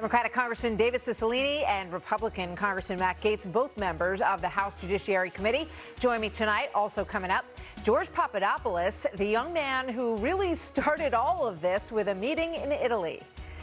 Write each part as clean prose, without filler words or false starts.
Democratic Congressman David Cicilline and Republican Congressman Matt Gaetz, both members of the House Judiciary Committee, join me tonight. Also coming up, George Papadopoulos, the young man who really started all of this with a meeting in Italy.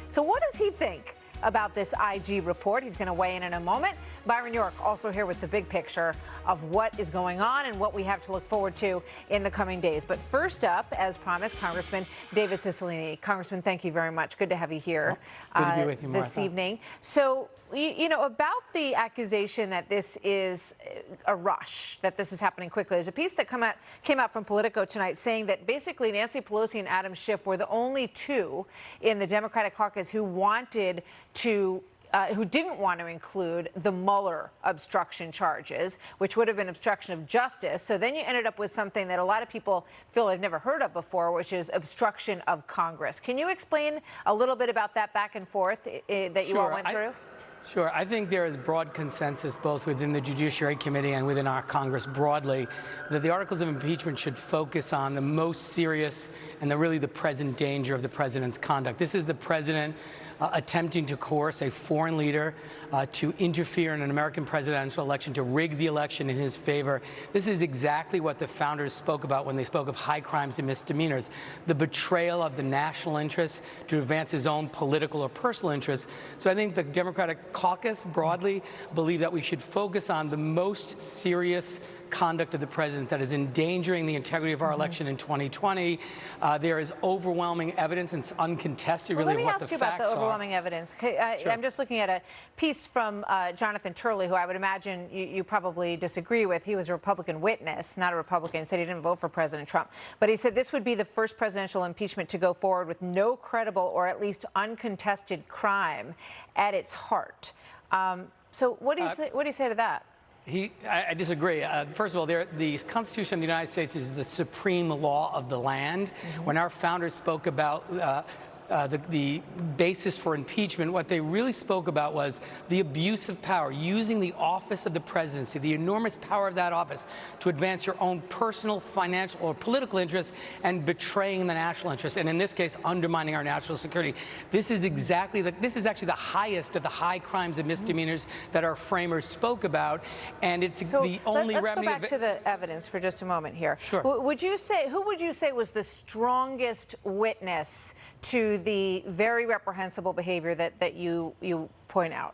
So what does he think about this IG report? He's going to weigh in a moment. Byron York also here with the big picture of what is going on and what we have to look forward to in the coming days. But first up, as promised, Congressman David Cicilline. Congressman, thank you very much. Good to have you here good to be with you, this Martha. evening. So, you know, about the accusation that this is a rush, that this is happening quickly. There's a piece that came out from Politico tonight saying that basically Nancy Pelosi and Adam Schiff were the only two in the Democratic caucus who wanted to who didn't want to include the Mueller obstruction charges, which would have been obstruction of justice. So then you ended up with something that a lot of people feel they've never heard of before, which is obstruction of Congress. Can you explain a little bit about that back and forth that you all went through? Sure. I think there is broad consensus both within the Judiciary Committee and within our Congress broadly that the articles of impeachment should focus on the most serious and really the present danger of the president's conduct. This is the president attempting to coerce a foreign leader to interfere in an American presidential election, to rig the election in his favor. This is exactly what the founders spoke about when they spoke of high crimes and misdemeanors, the betrayal of the national interest to advance his own political or personal interests. So I think the Democratic caucus broadly believe that we should focus on the most serious conduct of the president that is endangering the integrity of our election in 2020. There is overwhelming evidence, and it's uncontested really what the facts are. Let me ask you about the overwhelming evidence. Sure. I'm just looking at a piece from Jonathan Turley, who I would imagine you probably disagree with. He was a Republican witness, not a Republican. He said he didn't vote for President Trump. But he said this would be the first presidential impeachment to go forward with no credible or at least uncontested crime at its heart. So what do you say to that? I disagree. First of all, the Constitution of the United States is the supreme law of the land. When our founders spoke about the basis for impeachment, what they really spoke about was the abuse of power, using the office of the presidency, the enormous power of that office to advance your own personal, financial, or political interests and betraying the national interest, and in this case, undermining our national security. This is actually the highest of the high crimes and misdemeanors that our framers spoke about, and it's the only remedy. Let's go back to the evidence for just a moment here. Sure. Who would you say was the strongest witness to the very reprehensible behavior that you point out?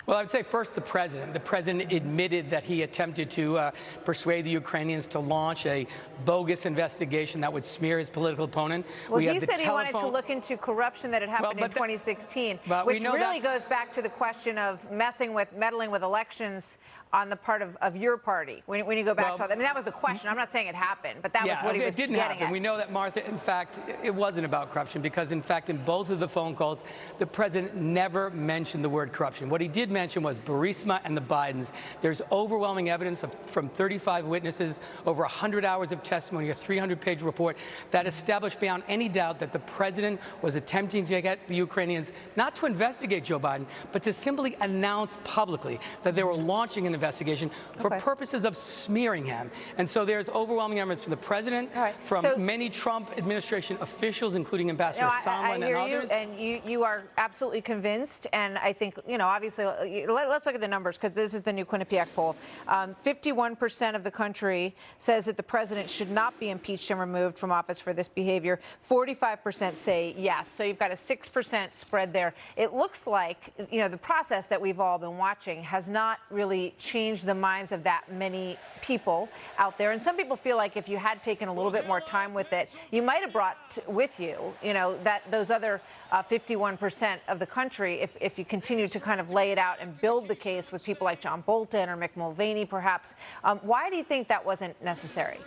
Well, I would say first the president. The president admitted that he attempted to persuade the Ukrainians to launch a bogus investigation that would smear his political opponent. Well, he said he wanted to look into corruption that had happened in 2016, which really goes back to the question of meddling with elections on the part of your party. When you go back to that, I mean, that was the question. I'm not saying it happened, but that was what he was getting at. We know that, Martha, in fact, it wasn't about corruption because, in fact, in both of the phone calls, the president never mentioned the word corruption. What he did mention was Burisma and the Bidens. There's overwhelming evidence from 35 witnesses, over 100 hours of testimony, a 300-page report that established beyond any doubt that the president was attempting to get the Ukrainians not to investigate Joe Biden, but to simply announce publicly that they were launching an investigation for purposes of smearing him. And so there's overwhelming evidence from the president, from many Trump administration officials, including Ambassador Sondland and others. And you are absolutely convinced. And I think, you know, obviously, let's look at the numbers, because this is the new Quinnipiac poll. 51% of the country says that the president should not be impeached and removed from office for this behavior. 45% say yes. So you've got a 6% spread there. It looks like, you know, the process that we've all been watching has not really changed the minds of that many people out there. And some people feel like if you had taken a little bit more time with it, you might have brought with you, you know, that those other 51% of the country, if you continue to kind of lay it out and build the case with people like John Bolton or Mick Mulvaney, perhaps. Why do you think that wasn't necessary?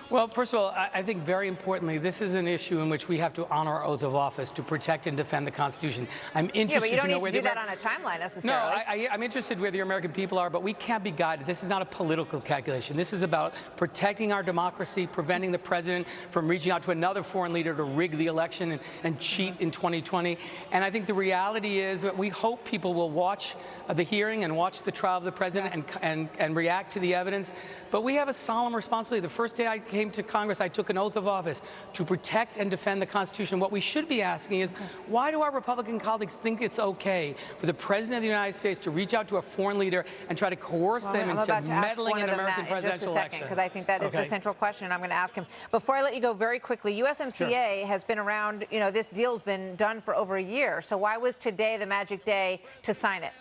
Well, first of all, I think very importantly, this is an issue in which we have to honor our oath of office to protect and defend the Constitution. I'm interested but you don't to know need where to do that on a timeline necessarily. No, I'm interested where the American people are, but we can't be guided. This is not a political calculation. This is about protecting our democracy, preventing the president from reaching out to another foreign leader to rig the election and cheat in 2020. And I think the reality is that we hope people will watch the hearing and watch the trial of the president and react to the evidence. But we have a solemn responsibility. The first day I came came to Congress, I took an oath of office to protect and defend the Constitution. What we should be asking is, why do our Republican colleagues think it's okay for the President of the United States to reach out to a foreign leader and try to coerce them into meddling in American presidential elections? Because I think that is the central question, and I'm going to ask him. Before I let you go, very quickly, USMCA has been around, this deal's been done for over a year. So why was today the magic day to sign it?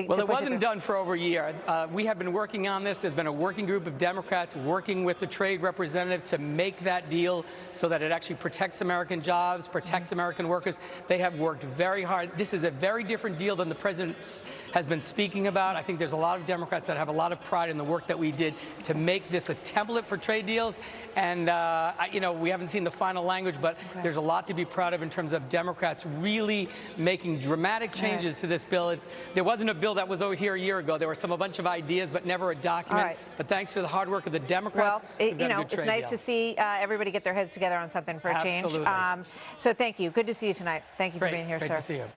Well, it wasn't done for over a year. We have been working on this. There's been a working group of Democrats working with the trade representative to make that deal so that it actually protects American jobs, protects American workers. They have worked very hard. This is a very different deal than the president has been speaking about. I think there's a lot of Democrats that have a lot of pride in the work that we did to make this a template for trade deals. And, we haven't seen the final language, but there's a lot to be proud of in terms of Democrats really making dramatic changes to this bill. There wasn't a bill that was over here a year ago. There were a bunch of ideas, but never a document. But thanks to the hard work of the Democrats, it's nice to see everybody get their heads together on something for a change. So thank you. Good to see you tonight. Thank you for being here, sir. Great to see you.